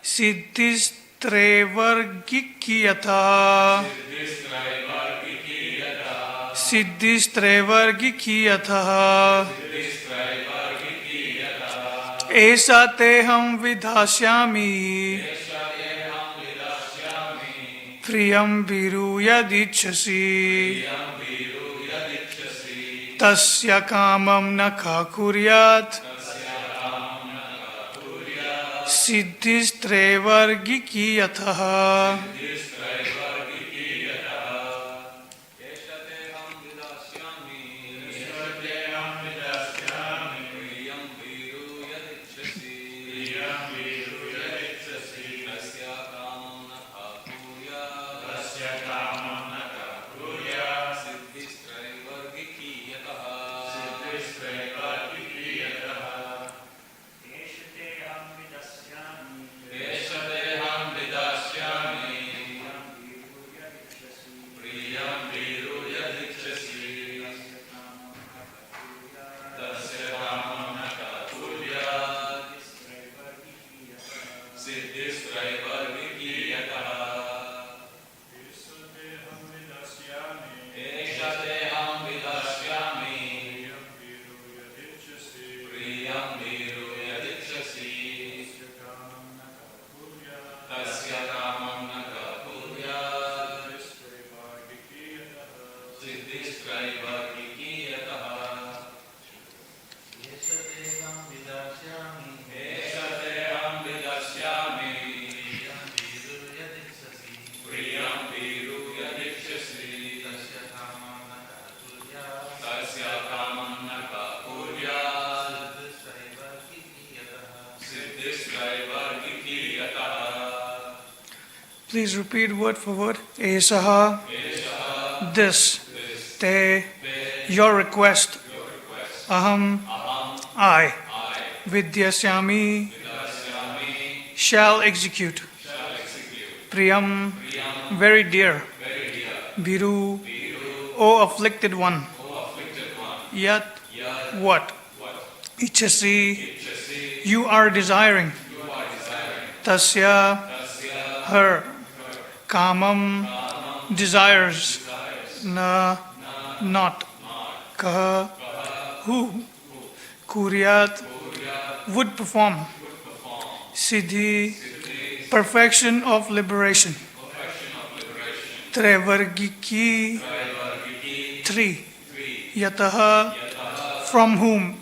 Siddhistraivargikiyatha. Siddhistraivargikiyatha. Esa teham vidhasyami. Priyam viru yadichasi. Tasya kamam nakha kuryat. Siddhistraivargikiyatha. Please repeat word for word. Esaha, this, te, your request. Aham, I, vidyasyami, shall execute. Priyam, very dear. Viru, O afflicted one. Yat, what? Ichasi, you are desiring. Tasya, her. Kamam, desires. Na, not. Kaha, who. Kuryat, would perform. Siddhi, perfection of liberation. Traivargiki, three. Yataha, from whom.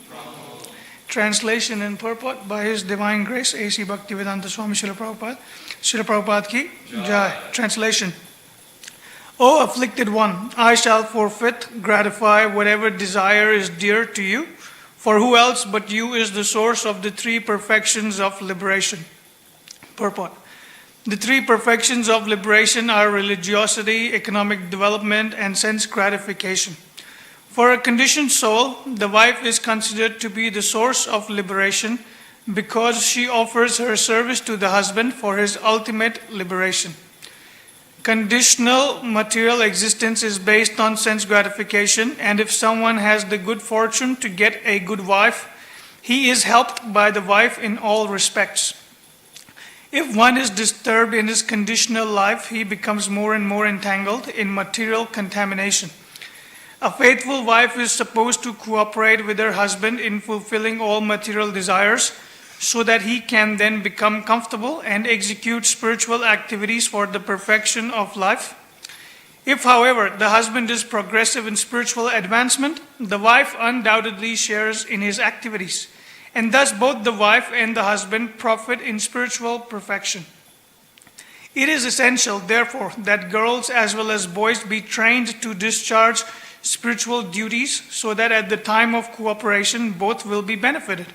Translation and purport by His Divine Grace A.C. Bhaktivedanta Swami Srila Prabhupada. Srila Prabhupada ki Jai. Translation. O afflicted one, I shall forfeit, gratify whatever desire is dear to you, for who else but you is the source of the three perfections of liberation. Purport. The three perfections of liberation are religiosity, economic development, and sense gratification. For a conditioned soul, the wife is considered to be the source of liberation because she offers her service to the husband for his ultimate liberation. Conditional material existence is based on sense gratification, and if someone has the good fortune to get a good wife, he is helped by the wife in all respects. If one is disturbed in his conditional life, he becomes more and more entangled in material contamination. A faithful wife is supposed to cooperate with her husband in fulfilling all material desires so that he can then become comfortable and execute spiritual activities for the perfection of life. If, however, the husband is progressive in spiritual advancement, the wife undoubtedly shares in his activities, and thus both the wife and the husband profit in spiritual perfection. It is essential, therefore, that girls as well as boys be trained to discharge spiritual duties so that at the time of cooperation both will be benefited.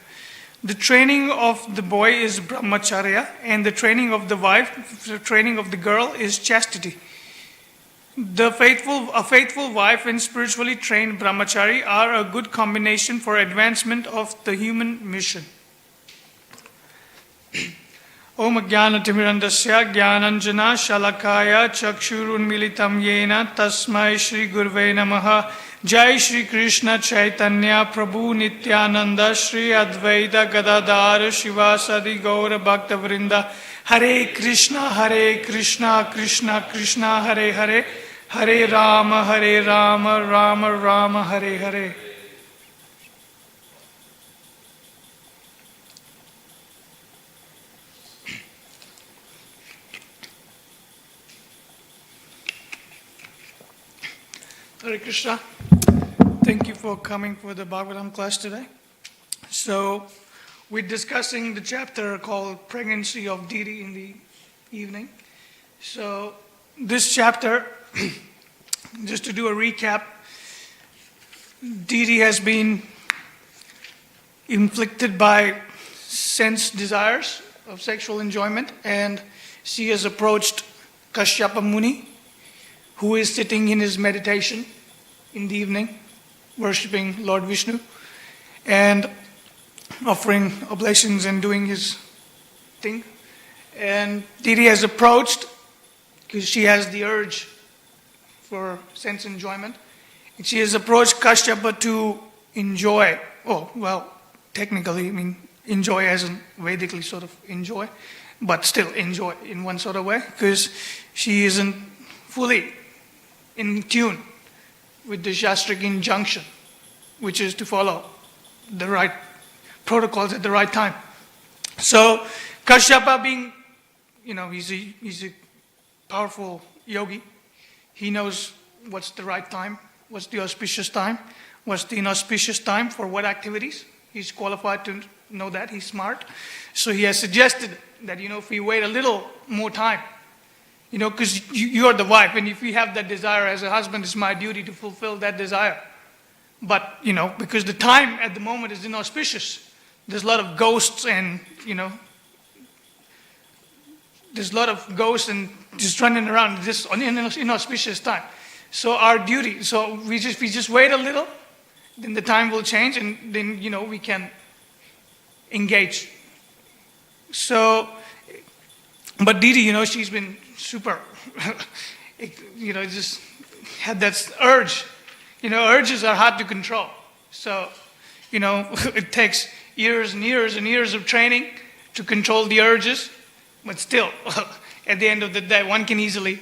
The training of the boy is brahmacharya, and the training of the girl is chastity. A faithful wife and spiritually trained brahmachari are a good combination for advancement of the human mission. Om Jnana-timirandasya Jnananjana Shalakaya Chakshurunmilitam Yena Tasmai Shri Gurve Namaha Jai Shri Krishna Chaitanya Prabhu Nityananda Shri Advaita Gadadhar Shivasadi Gaura Bhakta Vrinda. Hare Krishna Krishna Krishna Hare Hare, Hare Rama Rama Rama Hare Hare. Hare Krishna. Thank you for coming for the Bhagavatam class today. So, we're discussing the chapter called Pregnancy of Deity in the evening. So, this chapter, just to do a recap, Deity has been inflicted by sense desires of sexual enjoyment, and she has approached Kashyapa Muni, who is sitting in his meditation in the evening, worshipping Lord Vishnu, and offering oblations and doing his thing. And Deity has approached, because she has the urge for sense enjoyment, and she has approached Kashyapa to enjoy, technically, enjoy as in Vedically sort of enjoy, but still enjoy in one sort of way, because she isn't fully in tune with the Shastric injunction, which is to follow the right protocols at the right time. So Kashyapa being, he's a powerful yogi. He knows what's the right time, what's the auspicious time, what's the inauspicious time for what activities. He's qualified to know that. He's smart. So he has suggested that, if we wait a little more time, because you are the wife, and if you have that desire as a husband, it's my duty to fulfill that desire. But, because the time at the moment is inauspicious, there's a lot of ghosts and, there's a lot of ghosts and just running around this inauspicious time. So our duty, so we just wait a little, then the time will change, and then, we can engage. So, but Deity, she's been super, just had that urge. Urges are hard to control. So, it takes years and years and years of training to control the urges, but still, at the end of the day, one can easily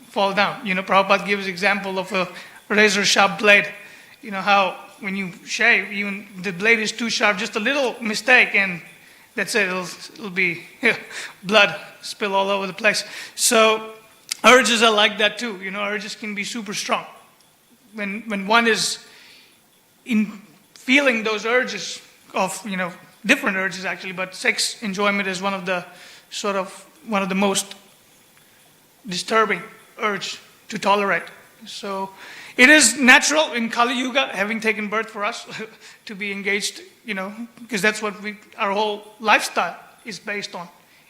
fall down. Prabhupada gives example of a razor sharp blade. How when you shave, even the blade is too sharp, just a little mistake, and that's it. It'll be blood spill all over the place. So urges are like that too. Urges can be super strong. When one is in feeling those urges of, different urges actually, but sex enjoyment is one of the most disturbing urge to tolerate. So it is natural in Kali Yuga, having taken birth for us, to be engaged, because that's what our whole lifestyle is based on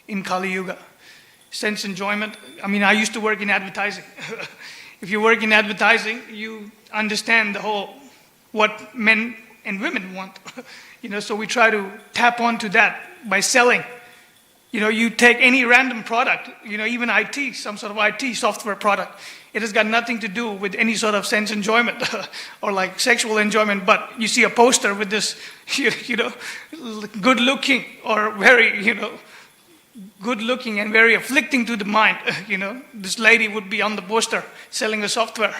in Kali Yuga. Sense enjoyment. I used to work in advertising. If you work in advertising, you understand what men and women want. So we try to tap onto that by selling. You take any random product, even IT, some sort of IT software product. It has got nothing to do with any sort of sense enjoyment or like sexual enjoyment, but you see a poster with this, good looking or very, good looking and very afflicting to the mind. This lady would be on the poster selling a software,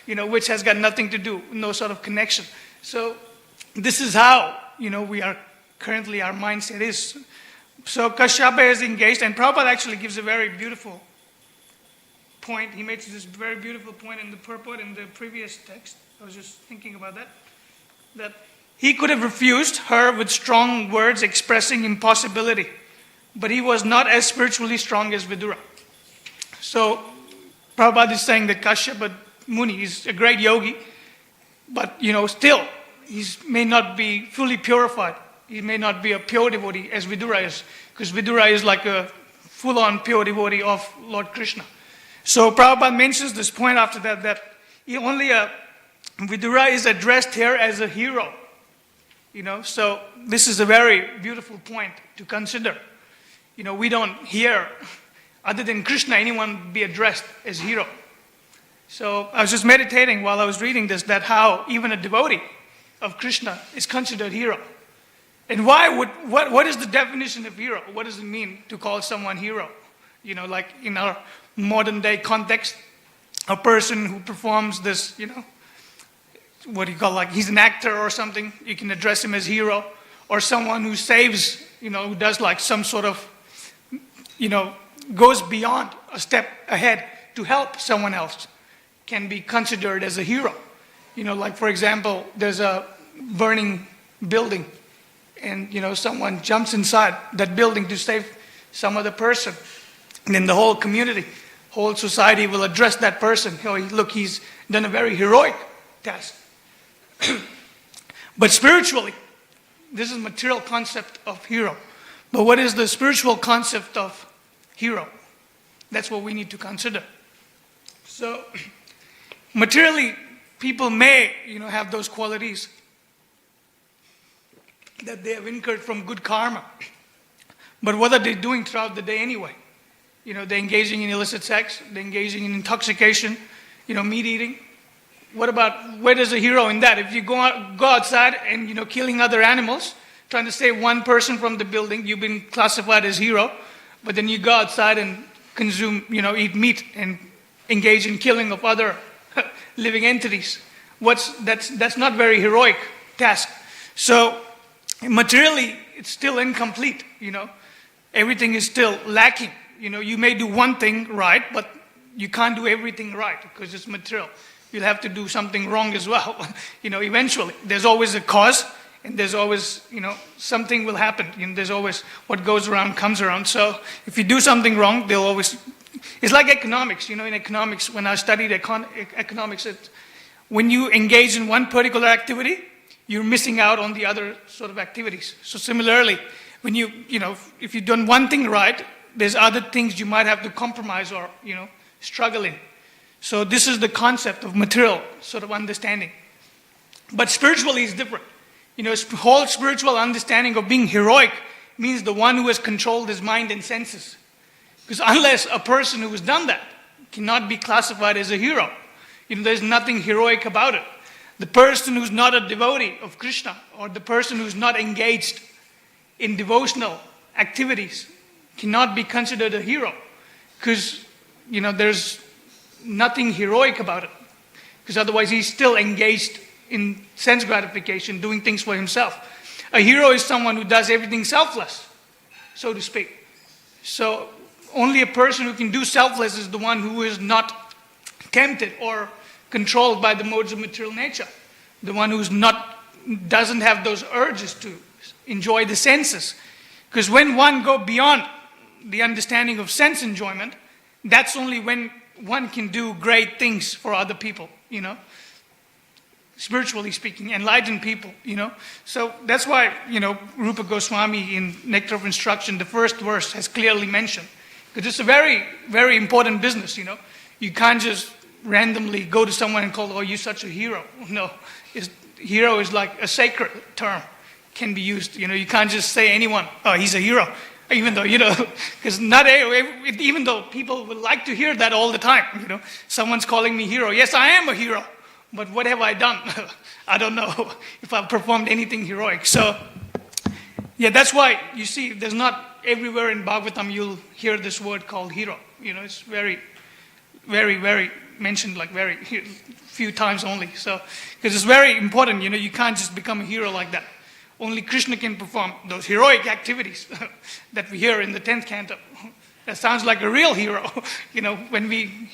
which has got nothing to do, no sort of connection. So this is how, we are currently, our mindset is. So Kashyapa is engaged, and Prabhupada actually gives a very beautiful point. He makes this very beautiful point in the purport in the previous text. I was just thinking about that he could have refused her with strong words expressing impossibility, but he was not as spiritually strong as Vidura. So Prabhupada is saying that Kashyapa Muni is a great yogi, but still he may not be fully purified. He may not be a pure devotee as Vidura is, because Vidura is like a full-on pure devotee of Lord Krishna. So Prabhupada mentions this point after that Vidura is addressed here as a hero. So this is a very beautiful point to consider. We don't hear, other than Krishna, anyone be addressed as hero. So I was just meditating while I was reading this, that how even a devotee of Krishna is considered hero. And what is the definition of hero? What does it mean to call someone hero? Like in our modern day context, a person who performs this, what do you call, like he's an actor or something, you can address him as hero. Or someone who saves, who does like some sort of, goes beyond a step ahead to help someone else, can be considered as a hero. Like for example, there's a burning building and, someone jumps inside that building to save some other person. And then the whole community, whole society will address that person. Look, he's done a very heroic task. But spiritually, this is material concept of hero. But what is the spiritual concept of hero? That's what we need to consider. So, materially, people may, have those qualities that they have incurred from good karma. But what are they doing throughout the day anyway? They're engaging in illicit sex, they're engaging in intoxication, meat eating. What about, where is a hero in that? If you go outside and, killing other animals, trying to save one person from the building, you've been classified as hero. But then you go outside and consume, eat meat and engage in killing of other living entities. That's not very heroic task. So materially, it's still incomplete, Everything is still lacking. You may do one thing right, but you can't do everything right because it's material. You'll have to do something wrong as well, eventually. There's always a cause, and there's always, something will happen. There's always what goes around comes around. So if you do something wrong, they'll always... It's like economics. In economics, when I studied economics, when you engage in one particular activity, you're missing out on the other sort of activities. So similarly, when if you've done one thing right, there's other things you might have to compromise or, struggle in. So this is the concept of material sort of understanding. But spiritually is different. Whole spiritual understanding of being heroic means the one who has controlled his mind and senses. Because unless a person who has done that cannot be classified as a hero, there's nothing heroic about it. The person who's not a devotee of Krishna or the person who's not engaged in devotional activities cannot be considered a hero. Because, there's nothing heroic about it. Because otherwise he's still engaged in sense gratification, doing things for himself. A hero is someone who does everything selfless, so to speak. So only a person who can do selfless is the one who is not tempted or controlled by the modes of material nature. The one who's doesn't have those urges to enjoy the senses. Because when one goes beyond the understanding of sense enjoyment, that's only when one can do great things for other people, spiritually speaking, enlightened people, So that's why, Rupa Goswami in Nectar of Instruction, the first verse has clearly mentioned, because it's a very, very important business, You can't just randomly go to someone and call, oh, you're such a hero. No, hero is like a sacred term, can be used. You can't just say anyone, oh, he's a hero. Even though, because even though people would like to hear that all the time, someone's calling me hero. Yes, I am a hero, but what have I done? I don't know if I've performed anything heroic. So, yeah, that's why you see there's not everywhere in Bhagavatam you'll hear this word called hero. It's very, very, very mentioned like very few times only. So, because it's very important, you can't just become a hero like that. Only Krishna can perform those heroic activities that we hear in the 10th canto. That sounds like a real hero. When we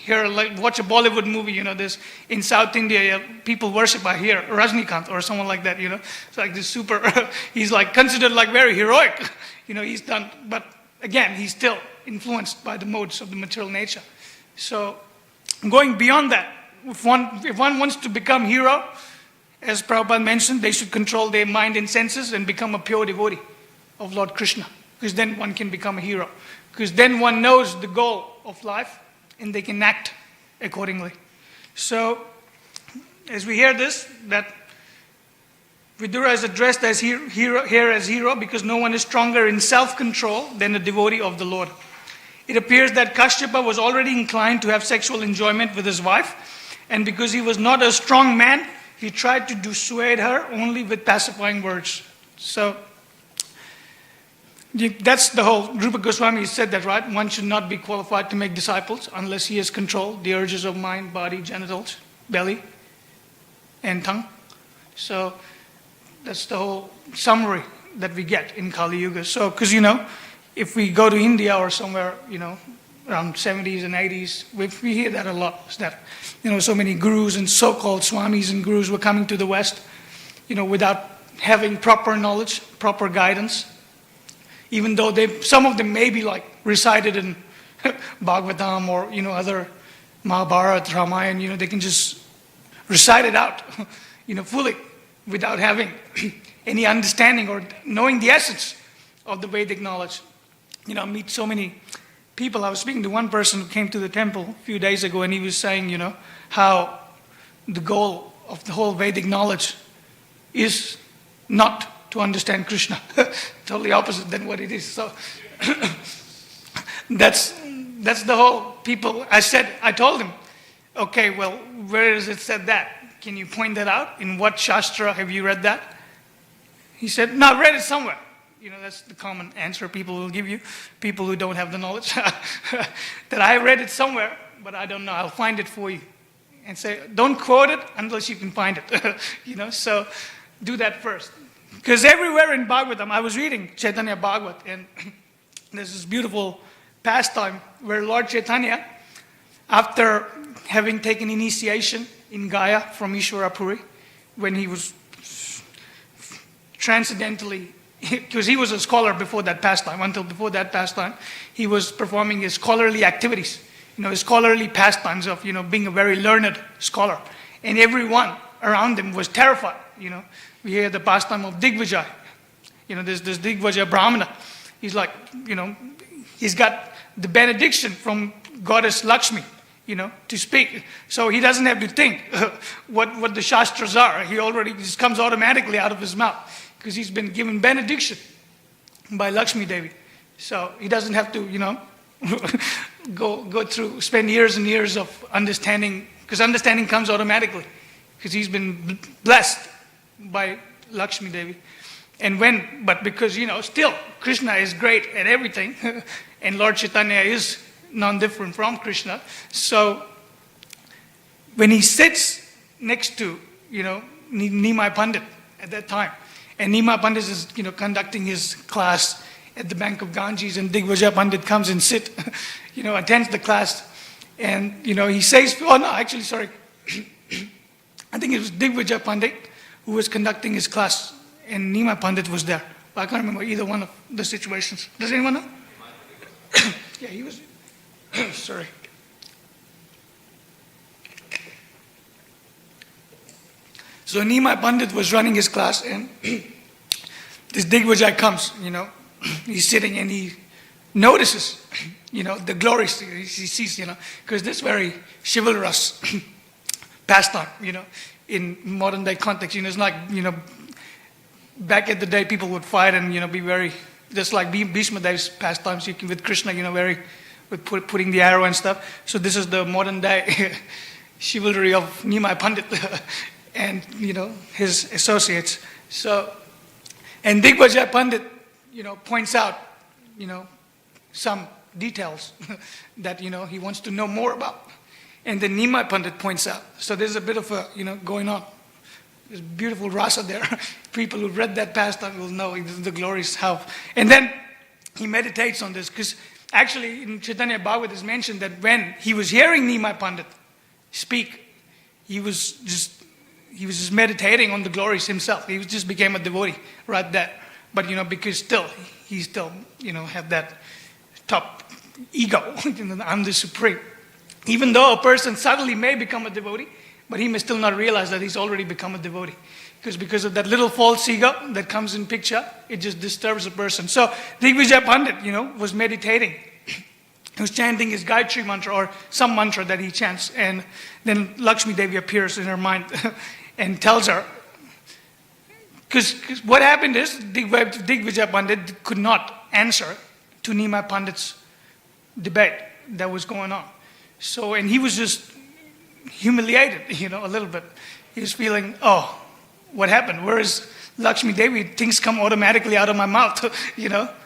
watch a Bollywood movie, there's in South India, people worship by here, Rajnikant or someone like that, It's like this super, he's like considered like very heroic. He's done, but again, he's still influenced by the modes of the material nature. So going beyond that, if one wants to become hero, as Prabhupada mentioned, they should control their mind and senses and become a pure devotee of Lord Krishna. Because then one can become a hero. Because then one knows the goal of life and they can act accordingly. So, as we hear this, that Vidura is addressed as hero because no one is stronger in self-control than a devotee of the Lord. It appears that Kashyapa was already inclined to have sexual enjoyment with his wife, And because he was not a strong man, he tried to dissuade her only with pacifying words. So that's the whole, Rupa Goswami said that, right? One should not be qualified to make disciples unless he has controlled the urges of mind, body, genitals, belly, and tongue. So that's the whole summary that we get in Kali Yuga. So, because, if we go to India or somewhere, around 70s and 80s, we hear that a lot. Is that, so many gurus and so-called swamis and gurus were coming to the West, without having proper knowledge, proper guidance. Even though some of them may be like recited in Bhagavatam or, other Mahabharata, Ramayana, they can just recite it out, fully without having any understanding or knowing the essence of the Vedic knowledge. I meet so many people. I was speaking to one person who came to the temple a few days ago, and he was saying, how the goal of the whole Vedic knowledge is not to understand Krishna. Totally opposite than what it is. So that's the whole people. I told him, okay, well, where is it said that? Can you point that out? In what Shastra have you read that? He said, no, I read it somewhere. That's the common answer people will give you, people who don't have the knowledge. That I read it somewhere, but I don't know. I'll find it for you. And say, don't quote it unless you can find it. So do that first. Because everywhere in Bhagavatam, I was reading Chaitanya Bhagavat, and there's this beautiful pastime where Lord Chaitanya, after having taken initiation in Gaya from Ishvara Puri, when he was transcendentally, because he was a scholar before that pastime, until before that pastime, he was performing his scholarly activities, his scholarly pastimes of, being a very learned scholar. And everyone around him was terrified, We hear the pastime of Digvijay. There's this Digvijay Brahmana. He's like, he's got the benediction from goddess Lakshmi, to speak. So he doesn't have to think what the Shastras are. He already just comes automatically out of his mouth because he's been given benediction by Lakshmi Devi. So he doesn't have to, go through, spend years and years of understanding, because understanding comes automatically because he's been blessed by Lakshmi Devi. But because, still Krishna is great at everything and Lord Chaitanya is non-different from Krishna. So when he sits next to, Nimai Pandit at that time, and Nimai Pandit is, conducting his class at the bank of Ganges, and Digvijay Pandit comes and attends the class, and, he says, I think it was Digvijay Pandit who was conducting his class, and Nimai Pandit was there. But I can't remember either one of the situations. Does anyone know? Yeah, he was. Sorry. So Nimai Pandit was running his class, and this Digvijay comes, he's sitting and he notices, the glories he sees, because this very chivalrous pastime, in modern day context, it's like, back at the day people would fight and, be very, just like Bhishma Dev's pastimes, with Krishna, with putting the arrow and stuff. So this is the modern day chivalry of Nimai Pandit and, his associates. So, and Digvijay Pandit, points out, some details that, he wants to know more about. And then Nimai Pandit points out. So there's a bit of a, going on. There's beautiful rasa there. People who read that pastime will know the glories how. And then he meditates on this, because actually in Chaitanya Bhagavat is mentioned that when he was hearing Nimai Pandit speak, he was just meditating on the glories himself. He just became a devotee right there. But because he still have that top ego. I'm the supreme. Even though a person suddenly may become a devotee, but he may still not realize that he's already become a devotee. Because of that little false ego that comes in picture, it just disturbs a person. So Digvijay Pandit, was meditating. He was chanting his Gayatri mantra or some mantra that he chants. And then Lakshmi Devi appears in her mind and tells her, because what happened is Digvijay Pandit could not answer to Nimai Pandit's debate that was going on. So, and he was just humiliated, a little bit. He was feeling, oh, what happened? Where is Lakshmi Devi? Things come automatically out of my mouth,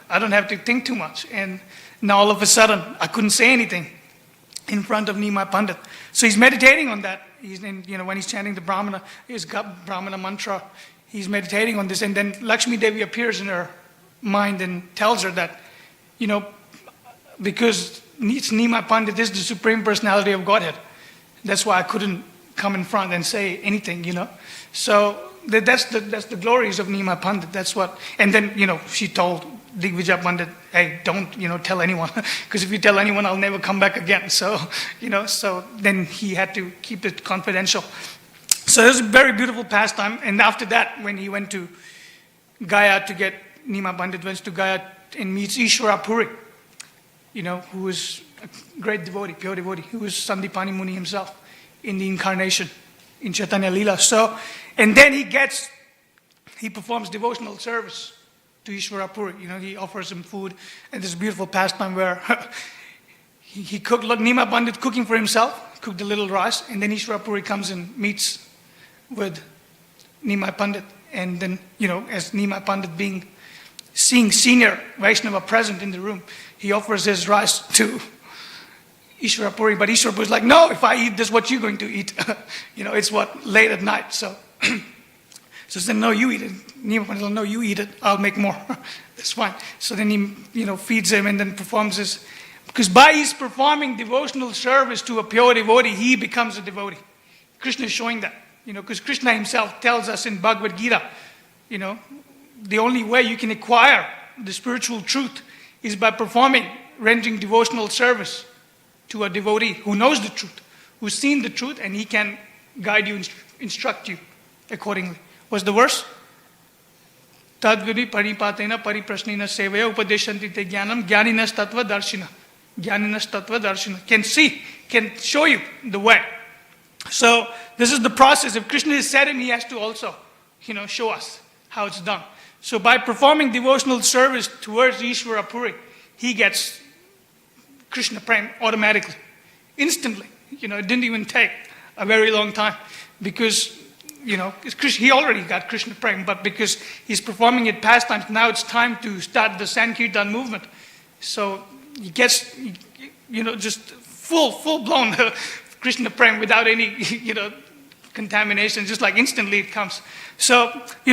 I don't have to think too much. And now all of a sudden, I couldn't say anything in front of Nimai Pandit. So he's meditating on that. When he's chanting the his Brahmana mantra, he's meditating on this. And then Lakshmi Devi appears in her mind and tells her that, because it's Nimai Pandit is the Supreme Personality of Godhead. That's why I couldn't come in front and say anything, So that's the glories of Nimai Pandit. That's what. And then, she told Digvijay Pandit, hey, don't, tell anyone. Because if you tell anyone, I'll never come back again. So, so then he had to keep it confidential. So it was a very beautiful pastime. And after that, when he went to Gaya to get, Nimai Pandit went to Gaya and meets Ishwara Puri, who was a great devotee, pure devotee, who was Sandipani Muni himself in the incarnation in Chaitanya Leela. So, and then he performs devotional service to Ishwara Puri. He offers him food, and this beautiful pastime where he cooked, Nimai Pandit cooking for himself, cooked a little rice, and then Ishwara Puri comes and meets with Nimai Pandit. And then, as Nimai Pandit seeing senior Vaishnava present in the room, he offers his rice to Ishwara Puri, but Ishwara Puri is like, no, if I eat this, what you going to eat? It's late at night, so. So he said, no, you eat it. Nimai Pandit said, no, you eat it, I'll make more. That's fine. So then he, feeds him and then performs his, because by his performing devotional service to a pure devotee, he becomes a devotee. Krishna is showing that, because Krishna himself tells us in Bhagavad Gita, the only way you can acquire the spiritual truth is by rendering devotional service to a devotee who knows the truth, who's seen the truth, and he can guide you, instruct you accordingly. What's the verse? Tadvidi paripatena pariprasnina sevaya upadeshanti te jnanam jnaninas tattva darshina. Jnaninas tattva darshina. Can show you the way. So this is the process. If Krishna is said, he has to also, show us how it's done. So by performing devotional service towards Ishwara Puri, he gets Krishna Prem automatically, instantly. It didn't even take a very long time because, he already got Krishna Prem, but because he's performing it pastimes, now it's time to start the Sankirtan movement. So he gets, just full-blown Krishna Prem without any, contamination, just like instantly it comes. So,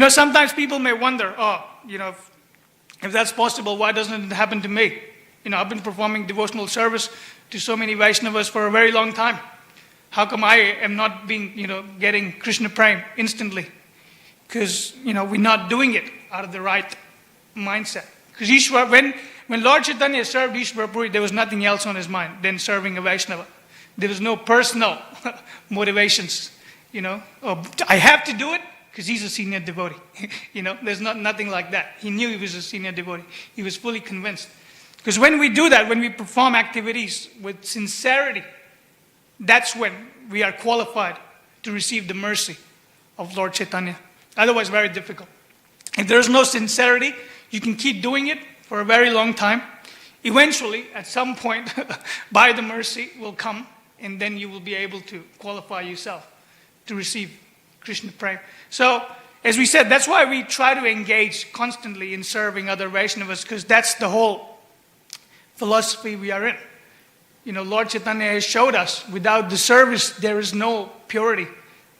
sometimes people may wonder, if that's possible, why doesn't it happen to me? I've been performing devotional service to so many Vaishnavas for a very long time. How come I am not getting Krishna Prem instantly? Because, we're not doing it out of the right mindset. Because when Lord Chaitanya served Ishwara Puri, there was nothing else on his mind than serving a Vaishnava. There was no personal motivations, I have to do it because he's a senior devotee. There's nothing like that. He knew he was a senior devotee. He was fully convinced. Because when we do that, when we perform activities with sincerity, that's when we are qualified to receive the mercy of Lord Chaitanya. Otherwise, very difficult. If there's no sincerity, you can keep doing it for a very long time. Eventually, at some point, by the mercy will come, and then you will be able to qualify yourself to receive Krishna Prem. So, as we said, that's why we try to engage constantly in serving other Vaishnavas, because that's the whole philosophy we are in. Lord Chaitanya has showed us, without the service, there is no purity,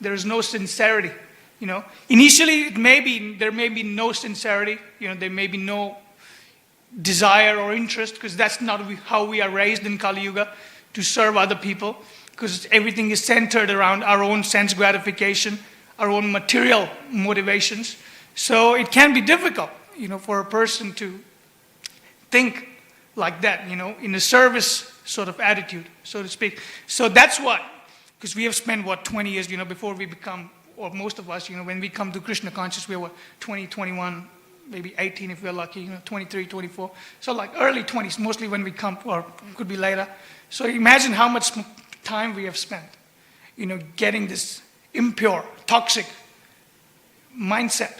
there is no sincerity. Initially, there may be no sincerity, there may be no desire or interest, because that's not how we are raised in Kali Yuga, to serve other people, because everything is centered around our own sense gratification, our own material motivations. So it can be difficult, for a person to think like that, in a service sort of attitude, so to speak. So that's what, because we have spent, 20 years, before we become, or most of us, when we come to Krishna conscious, we're 20, 21, maybe 18 if we're lucky, 23, 24. So like early 20s, mostly when we come, or could be later. So imagine how much time we have spent, getting this impure, toxic mindset,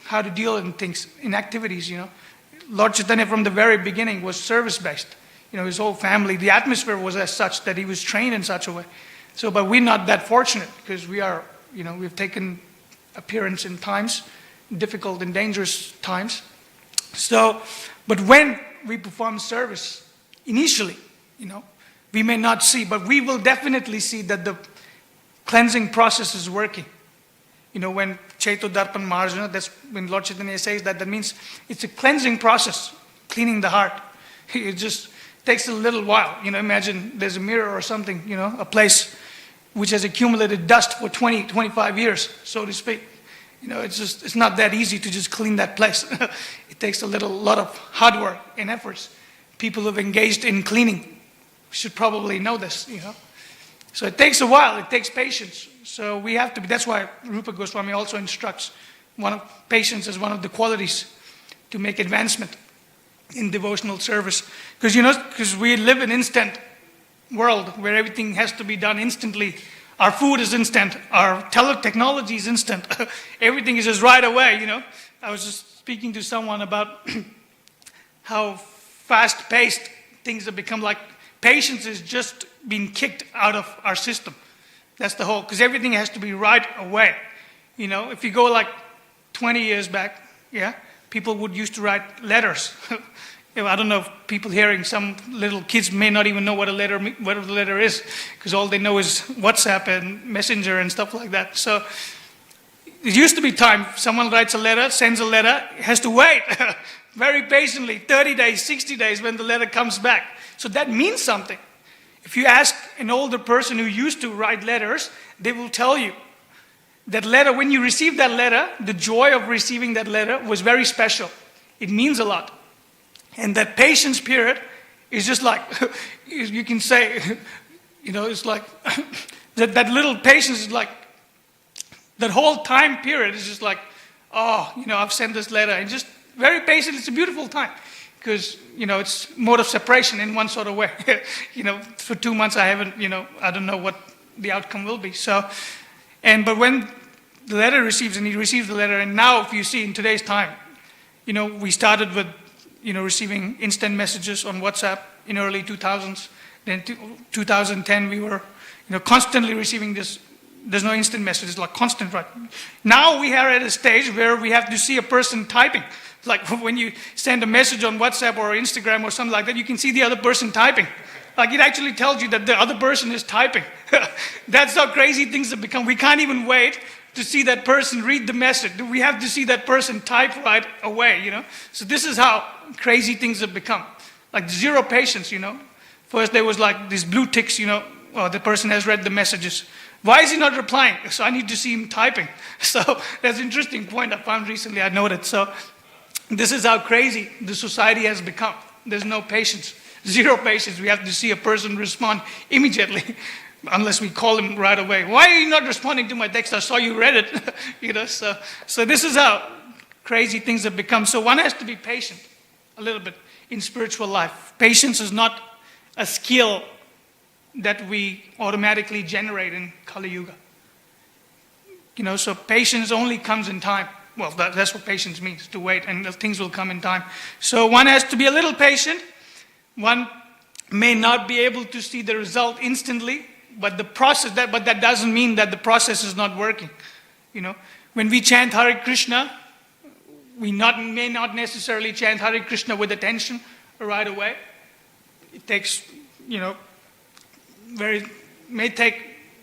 how to deal in things, in activities, Lord Chaitanya from the very beginning was service-based. His whole family, the atmosphere was as such that he was trained in such a way So, but we're not that fortunate because we are, we've taken appearance in times, difficult and dangerous times. So, but when we perform service, initially, we may not see, but we will definitely see that the cleansing process is working. When Chaito Darpan Marjana, that's when Lord Chaitanya says that means it's a cleansing process, cleaning the heart. It just takes a little while. Imagine there's a mirror or something, a place which has accumulated dust for 20, 25 years, so to speak. It's not that easy to just clean that place. It takes a lot of hard work and efforts. People who have engaged in cleaning should probably know this, So it takes a while, it takes patience. So we have to be, that's why Rupa Goswami also instructs patience as one of the qualities to make advancement in devotional service. Because we live in instant world where everything has to be done instantly. Our food is instant, our technology is instant. Everything is just right away, I was just speaking to someone about how fast-paced things have become. Like patience is just being kicked out of our system. That's the whole, because everything has to be right away. If you go like 20 years back, people would used to write letters. I don't know if people hearing, some little kids may not even know what a letter is, because all they know is WhatsApp and Messenger and stuff like that. So it used to be time, someone writes a letter, sends a letter, has to wait very patiently, 30 days, 60 days when the letter comes back. So that means something. If you ask an older person who used to write letters, they will tell you that letter, when you receive that letter, the joy of receiving that letter was very special. It means a lot. And that patience period is just like, you can say, it's like, that little patience is like, that whole time period is just like, I've sent this letter. And just very patient, it's a beautiful time. Because, it's mode of separation in one sort of way. For 2 months I haven't, I don't know what the outcome will be. So, but when the letter receives, and he receives the letter, and now if you see in today's time, we started with, receiving instant messages on WhatsApp in early 2000s. Then 2010 we were, constantly receiving this. There's no instant messages, like constant, right? Now we are at a stage where we have to see a person typing. Like when you send a message on WhatsApp or Instagram or something like that, you can see the other person typing. Like it actually tells you that the other person is typing. That's how crazy things have become. We can't even wait to see that person read the message. We have to see that person type right away, So this is how crazy things have become. Like zero patience, First there was like these blue ticks, the person has read the messages. Why is he not replying? So I need to see him typing. So that's an interesting point I found recently, I noted. So this is how crazy the society has become. There's no patience, zero patience. We have to see a person respond immediately, unless we call him right away. Why are you not responding to my text? I saw you read it. So this is how crazy things have become. So one has to be patient a little bit in spiritual life. Patience is not a skill that we automatically generate in Kali Yuga. So patience only comes in time. Well, that's what patience means, to wait, and things will come in time. So one has to be a little patient. One may not be able to see the result instantly, but that doesn't mean that the process is not working. When we chant Hare Krishna, we may not necessarily chant Hare Krishna with attention right away. It takes, may take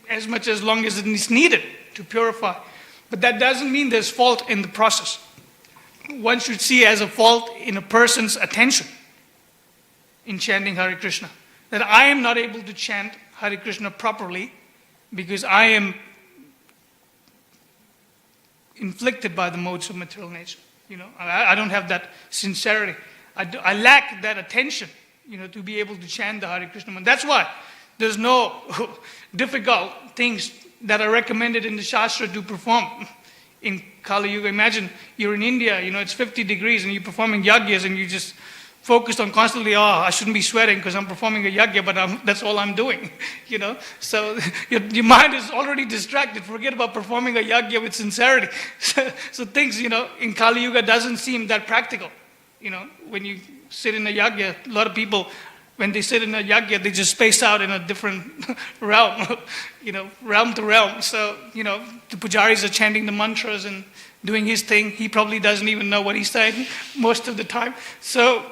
as much as long as it is needed to purify. But that doesn't mean there's fault in the process. One should see as a fault in a person's attention in chanting Hare Krishna. That I am not able to chant Hare Krishna properly because I am inflicted by the modes of material nature. I don't have that sincerity. I lack that attention, to be able to chant the Hare Krishna mantra. That's why there's no difficult things that are recommended in the Shastra to perform in Kali Yuga. Imagine you're in India, it's 50 degrees and you're performing yagyas and you just focused on constantly, I shouldn't be sweating because I'm performing a yagya, but that's all I'm doing, So your mind is already distracted. Forget about performing a yagya with sincerity. So things, in Kali Yuga doesn't seem that practical. When you sit in a yagya, a lot of people when they sit in a yagya, they just space out in a different realm, realm to realm. So, the pujaris are chanting the mantras and doing his thing. He probably doesn't even know what he's saying most of the time. So,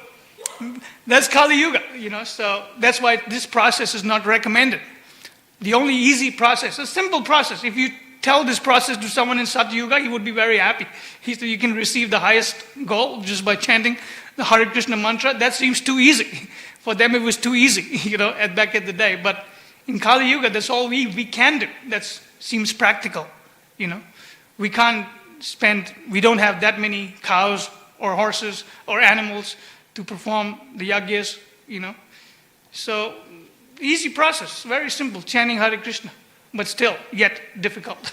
that's Kali Yuga, so that's why this process is not recommended. The only easy process, a simple process, if you tell this process to someone in Satya Yuga, he would be very happy. He said you can receive the highest goal just by chanting the Hare Krishna mantra. That seems too easy. For them it was too easy, back at the day. But in Kali Yuga, that's all we can do. That seems practical, We we don't have that many cows or horses or animals to perform the yagyas, So, easy process, very simple, chanting Hare Krishna. But still, yet difficult.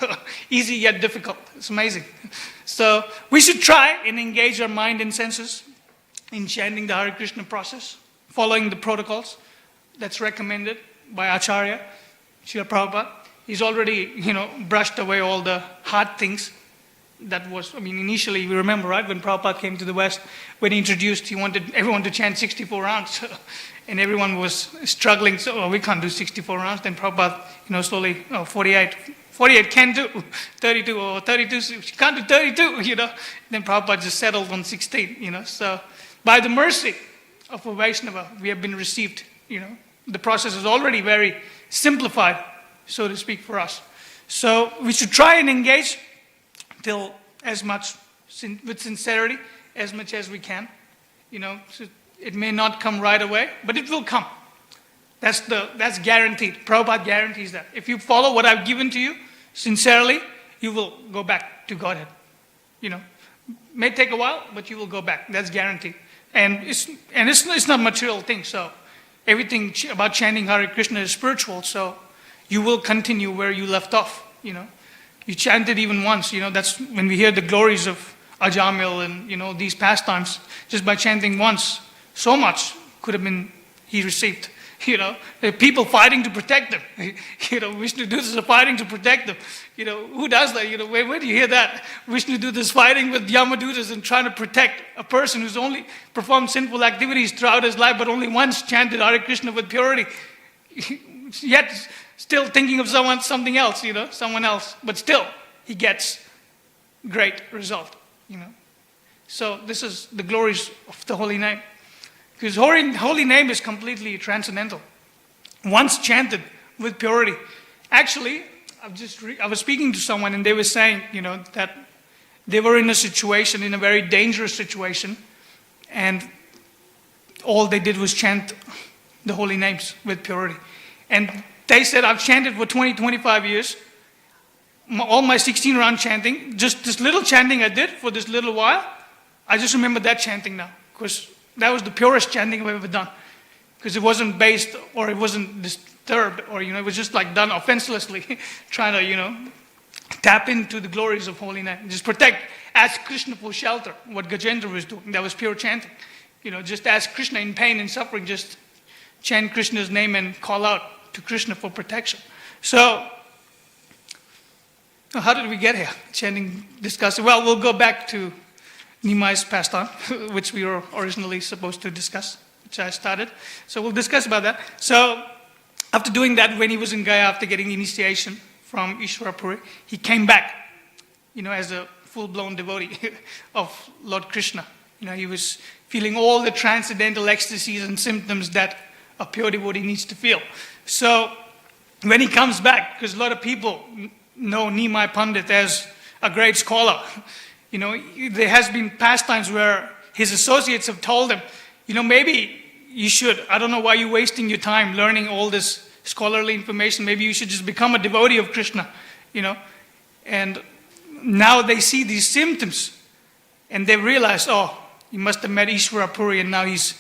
Easy yet difficult. It's amazing. So, we should try and engage our mind and senses in chanting the Hare Krishna process, following the protocols that's recommended by Acharya, Srila Prabhupada. He's already, brushed away all the hard things. That was, initially, we remember, right, when Prabhupada came to the West, when he introduced, he wanted everyone to chant 64 rounds. And everyone was struggling, so we can't do 64 rounds. Then Prabhupada, slowly, 48. 48 can do, 32, or 32, can't do 32, Then Prabhupada just settled on 16, So, by the mercy of a Vaishnava, we have been received, The process is already very simplified, so to speak, for us. So, we should try and engage till as much with sincerity as much as we can. So it may not come right away, but it will come. That's guaranteed. Prabhupada guarantees that. If you follow what I've given to you sincerely, you will go back to Godhead. May take a while, but you will go back. That's guaranteed. And it's not material thing. So everything about chanting Hare Krishna is spiritual. So you will continue where you left off. You chant it even once, that's when we hear the glories of Ajamil and, these pastimes. Just by chanting once, so much could have been he received. There are people fighting to protect them. Vishnu Dutas are fighting to protect them. Who does that? Where do you hear that? Vishnu Dutas fighting with Yamadutas and trying to protect a person who's only performed sinful activities throughout his life, but only once chanted Hare Krishna with purity. Yet, still thinking of something else, someone else. But still, he gets great result, So this is the glories of the holy name. Because holy name is completely transcendental. Once chanted with purity. Actually, I was speaking to someone and they were saying, that they were in a very dangerous situation. And all they did was chant the holy names with purity. And they said, I've chanted for 20, 25 years. All my 16-round chanting, just this little chanting I did for this little while, I just remember that chanting now. Because that was the purest chanting I've ever done. Because it wasn't based, or it wasn't disturbed, or, it was just like done offenselessly, trying to, tap into the glories of holy name. Just ask Krishna for shelter, what Gajendra was doing. That was pure chanting. Just ask Krishna in pain and suffering, just chant Krishna's name and call out to Krishna for protection. So, how did we get here? Chanting, discussing. Well, we'll go back to Nimai's pastime, which we were originally supposed to discuss, which I started. So we'll discuss about that. So, after doing that, when he was in Gaya, after getting initiation from Ishwarapuri, he came back, as a full-blown devotee of Lord Krishna. He was feeling all the transcendental ecstasies and symptoms that a pure devotee needs to feel. So, when he comes back, because a lot of people know Nimai Pandit as a great scholar, there has been pastimes where his associates have told him, maybe you should, I don't know why you're wasting your time learning all this scholarly information, maybe you should just become a devotee of Krishna, And now they see these symptoms, and they realize, he must have met Ishwarapuri, and now he's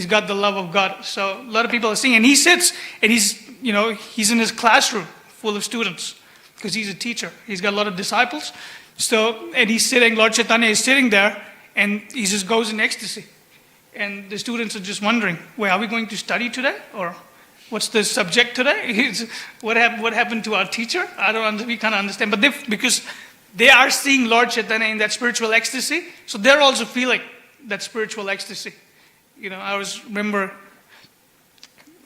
got the love of God. So a lot of people are seeing, and he sits, and he's in his classroom full of students, because he's a teacher. He's got a lot of disciples. So, and he's sitting, Lord Chaitanya is sitting there, and he just goes in ecstasy. And the students are just wondering, are we going to study today? Or what's the subject today? What happened to our teacher? We can't understand. But because they are seeing Lord Chaitanya in that spiritual ecstasy, so they're also feeling that spiritual ecstasy. I remember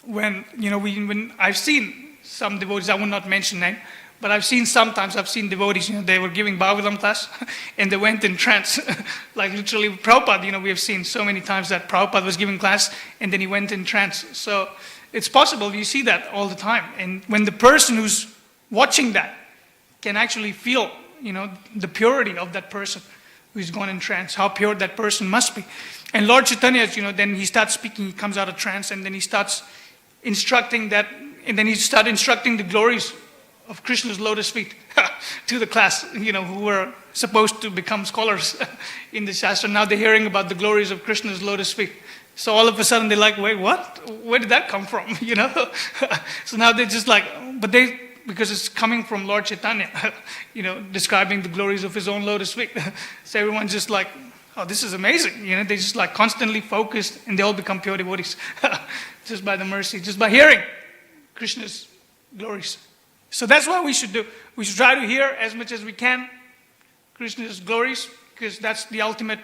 when, when I've seen some devotees, I will not mention name, but I've seen devotees, they were giving Bhagavatam class and they went in trance. Like literally Prabhupada, we have seen so many times that Prabhupada was giving class and then he went in trance. So it's possible, you see that all the time. And when the person who's watching that can actually feel, the purity of that person who's gone in trance, how pure that person must be. And Lord Chaitanya, then he starts speaking, he comes out of trance, and then he starts instructing the glories of Krishna's lotus feet to the class, who were supposed to become scholars in the Shastra. Now they're hearing about the glories of Krishna's lotus feet. So all of a sudden they're like, wait, what? Where did that come from? So now they're just like, because it's coming from Lord Chaitanya, describing the glories of his own lotus feet. So everyone's just like, oh, this is amazing. They're just like constantly focused and they all become pure devotees just by the mercy, just by hearing Krishna's glories. So that's what we should do. We should try to hear as much as we can Krishna's glories, because that's the ultimate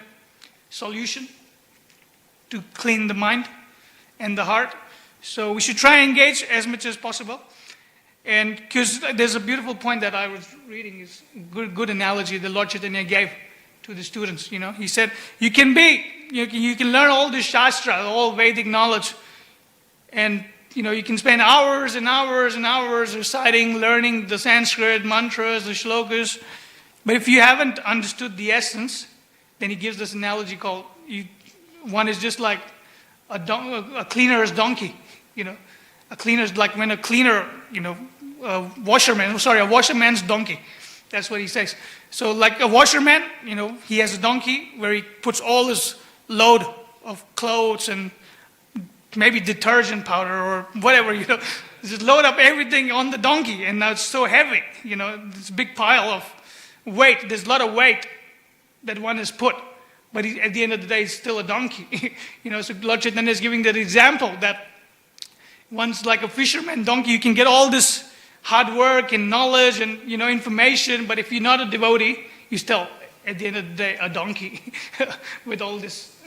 solution to clean the mind and the heart. So we should try and engage as much as possible. And because there's a beautiful point that I was reading, is good analogy that Lord Chaitanya gave to the students. He said, you can learn all this Shastra, all Vedic knowledge, and you can spend hours and hours and hours reciting, learning the Sanskrit mantras, the shlokas. But if you haven't understood the essence, then he gives this analogy called, one is just like a cleaner's donkey. A cleaner's like when a cleaner, a washerman's donkey. That's what he says. So like a washerman, he has a donkey where he puts all his load of clothes and maybe detergent powder or whatever, just load up everything on the donkey, and now it's so heavy, this big pile of weight. There's a lot of weight that one has put, but at the end of the day, it's still a donkey. So Lord Chaitanya is giving that example that one's like a fisherman donkey. You can get all this hard work and knowledge and information, but if you're not a devotee, you're still at the end of the day a donkey with all this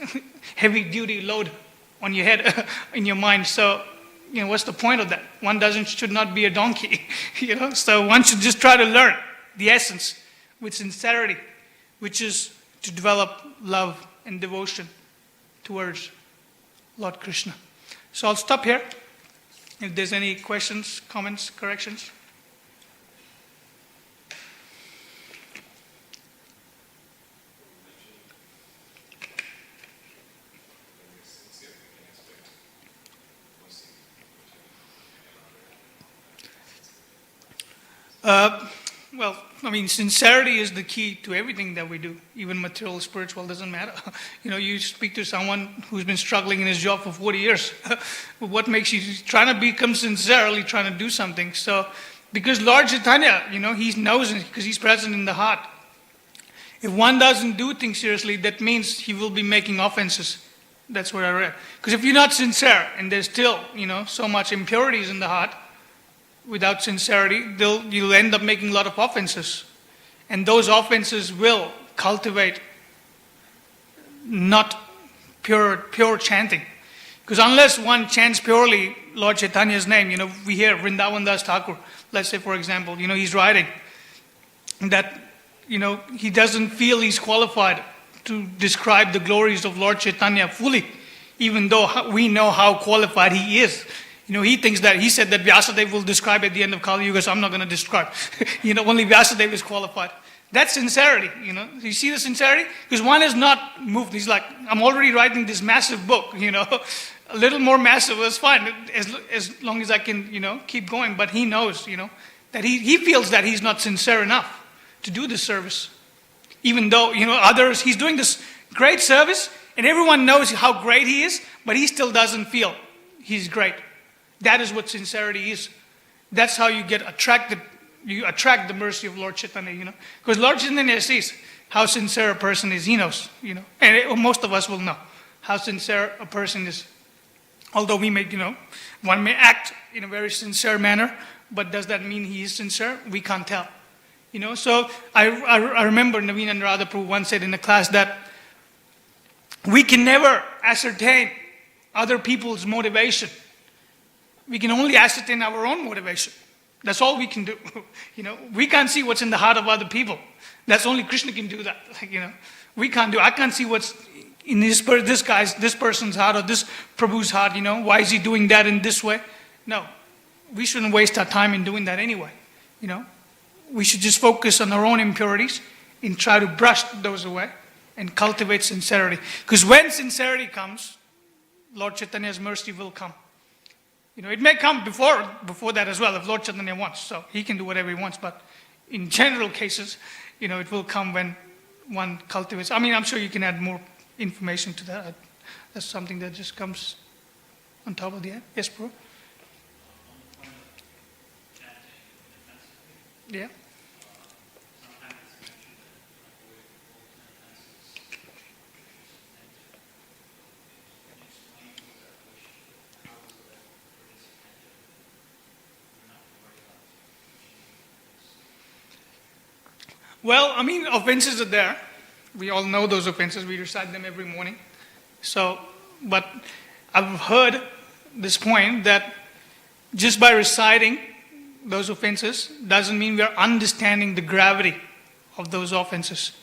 heavy duty load on your head, in your mind. So, what's the point of that? One should not be a donkey, So one should just try to learn the essence with sincerity, which is to develop love and devotion towards Lord Krishna. So I'll stop here. If there's any questions, comments, corrections. Sincerity is the key to everything that we do, even material, spiritual, doesn't matter. You speak to someone who's been struggling in his job for 40 years. What makes you trying to become sincerely trying to do something? So, because Lord Chaitanya, he knows it because he's present in the heart. If one doesn't do things seriously, that means he will be making offenses. That's what I read. Because if you're not sincere and there's still, so much impurities in the heart, without sincerity, you'll end up making a lot of offenses. And those offenses will cultivate not pure chanting. Because unless one chants purely Lord Chaitanya's name, we hear Vrindavan Das Thakur, let's say for example, he's writing that, he doesn't feel he's qualified to describe the glories of Lord Chaitanya fully, even though we know how qualified he is. He thinks that, he said that Vyasadeva will describe at the end of Kali Yuga, so I'm not going to describe. Only Vyasadeva is qualified. That's sincerity, You see the sincerity? Because one is not moved. He's like, I'm already writing this massive book, A little more massive is fine, as long as I can, keep going. But he knows, that he feels that he's not sincere enough to do this service. Even though, others, he's doing this great service, and everyone knows how great he is, but he still doesn't feel he's great. That is what sincerity is. That's how you get attracted. You attract the mercy of Lord Chaitanya, Because Lord Chaitanya sees how sincere a person is. He knows, And most of us will know how sincere a person is. Although we may, one may act in a very sincere manner, but does that mean he is sincere? We can't tell. So I remember Naveen and Radha Prabhu once said in a class that we can never ascertain other people's motivation We can only ascertain our own motivation. That's all we can do. We can't see what's in the heart of other people. That's only Krishna can do that. We can't do. I can't see what's in this person's heart or this Prabhu's heart. Why is he doing that in this way? No, we shouldn't waste our time in doing that anyway. We should just focus on our own impurities and try to brush those away and cultivate sincerity. Because when sincerity comes, Lord Chaitanya's mercy will come. It may come before that as well, if Lord Chaitanya wants. So he can do whatever he wants. But in general cases, it will come when one cultivates. I'm sure you can add more information to that. That's something that just comes on top of the end. Yes, bro? Yeah. Well, offenses are there. We all know those offenses. We recite them every morning. But I've heard this point that just by reciting those offenses doesn't mean we are understanding the gravity of those offenses.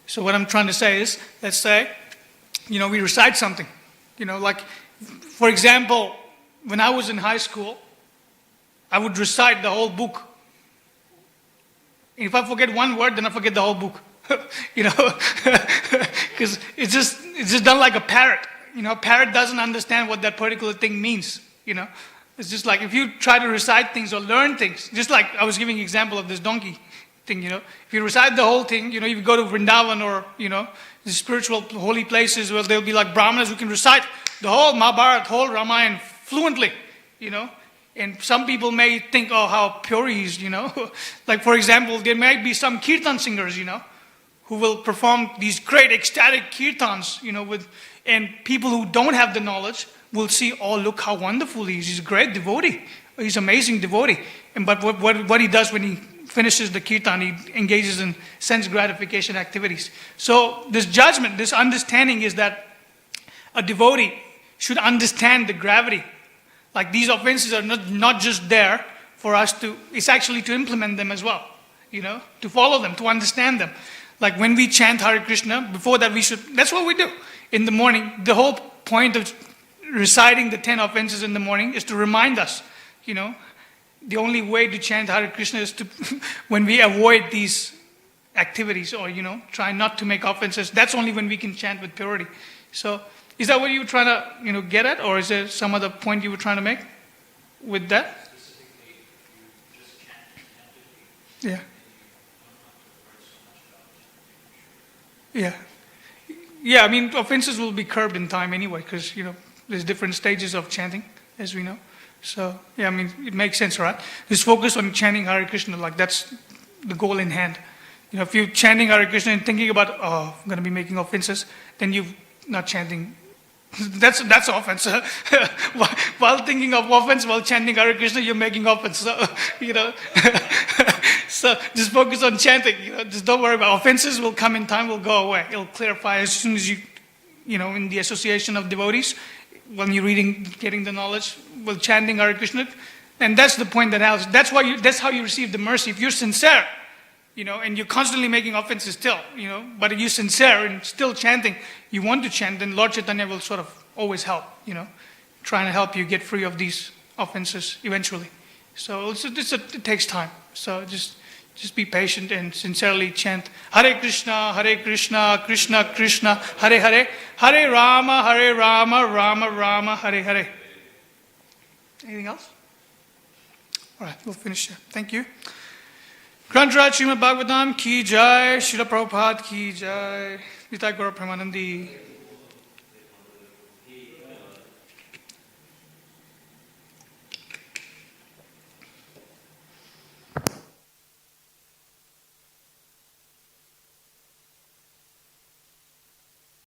So what I'm trying to say is, let's say, we recite something. Like, for example, when I was in high school, I would recite the whole book. If I forget one word, then I forget the whole book. Because it's just done like a parrot. A parrot doesn't understand what that particular thing means. It's just like if you try to recite things or learn things, just like I was giving an example of this donkey thing. If you recite the whole thing, if you go to Vrindavan or the spiritual holy places where there'll be like brahmanas who can recite the whole Mahabharata, whole Ramayana fluently. And some people may think, oh, how pure he is. Like for example, there might be some kirtan singers, who will perform these great ecstatic kirtans, and people who don't have the knowledge will see, oh, look how wonderful he is. He's a great devotee. He's an amazing devotee. But what he does when he finishes the kirtan, he engages in sense gratification activities. So this judgment, this understanding is that a devotee should understand the gravity. Like these offenses are not just there for us it's actually to implement them as well. To follow them, to understand them. Like when we chant Hare Krishna, before that that's what we do. In the morning, the whole point of reciting the 10 offenses in the morning is to remind us, the only way to chant Hare Krishna is to, when we avoid these activities or, try not to make offenses, that's only when we can chant with purity. So, is that what you were trying to, get at? Or is there some other point you were trying to make with that? Yeah. Yeah. Yeah, offenses will be curbed in time anyway, because, there's different stages of chanting, as we know. So, yeah, it makes sense, right? Just focus on chanting Hare Krishna, like that's the goal in hand. If you're chanting Hare Krishna and thinking about, oh, I'm going to be making offenses, then you're not chanting. That's offense. While thinking of offense, while chanting Hare Krishna, you're making offense. So, so just focus on chanting. Just don't worry about offenses. Will come in time. Will go away. It'll clarify as soon as you, in the association of devotees, when you're reading, getting the knowledge, while chanting Hare Krishna, and that's the point that helps. That's how you receive the mercy. If you're sincere, and you're constantly making offenses still, but if you're sincere and still chanting, you want to chant, then Lord Chaitanya will sort of always help, trying to help you get free of these offenses eventually. So it takes time. So just be patient and sincerely chant Hare Krishna, Krishna Krishna, Hare Hare, Hare Rama, Rama Rama, Hare Hare. Anything else? All right, we'll finish here. Thank you. Grantraj Srimad Bhagavatam ki jai, Srila Prabhupada ki jai, Nitai Gaura Premanandi.